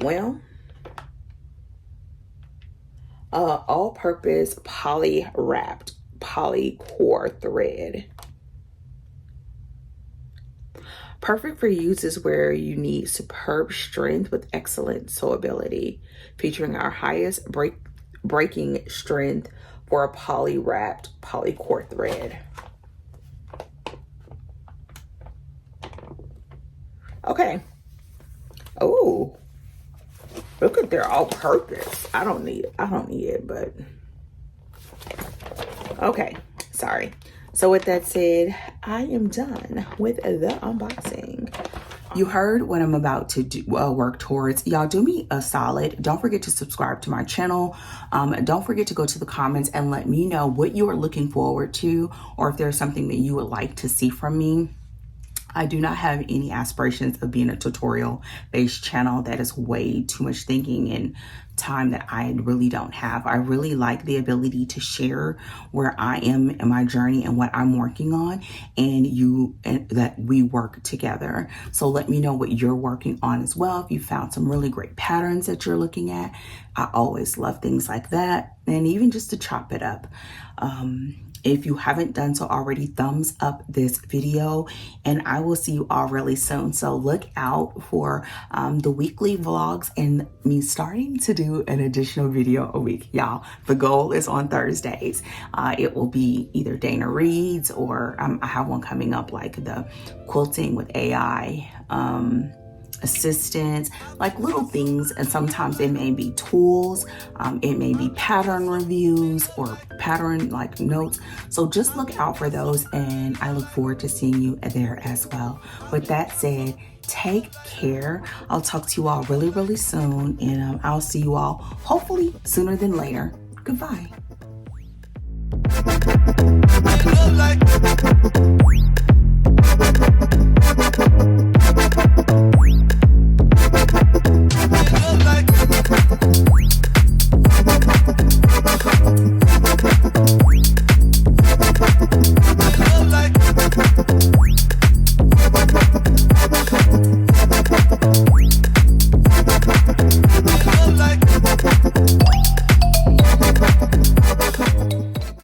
Well, all-purpose poly-wrapped poly-core thread. Perfect for uses where you need superb strength with excellent sewability, featuring our highest breaking strength for a poly-wrapped poly-core thread. Okay. Oh, look at their all-purpose. I don't need it, but okay. Sorry. So with that said, I am done with the unboxing. You heard what I'm about to do, work towards. Y'all do me a solid. Don't forget to subscribe to my channel. Don't forget to go to the comments and let me know what you are looking forward to, or if there's something that you would like to see from me. I do not have any aspirations of being a tutorial-based channel. That is way too much thinking and time that I really don't have. I really like the ability to share where I am in my journey and what I'm working on, and that we work together. So let me know what you're working on as well. If you found some really great patterns that you're looking at, I always love things like that, and even just to chop it up. If you haven't done so already, thumbs up this video, and I will see you all really soon. So look out for the weekly vlogs and me starting to do an additional video a week. Y'all, the goal is on Thursdays. It will be either Dana Reads, or I have one coming up like the Quilting with AI assistance, like little things. And sometimes it may be tools, it may be pattern reviews or pattern like notes. So just look out for those, and I look forward to seeing you there as well. With that said, take care. I'll talk to you all really, really soon, and I'll see you all hopefully sooner than later. Goodbye. Me look like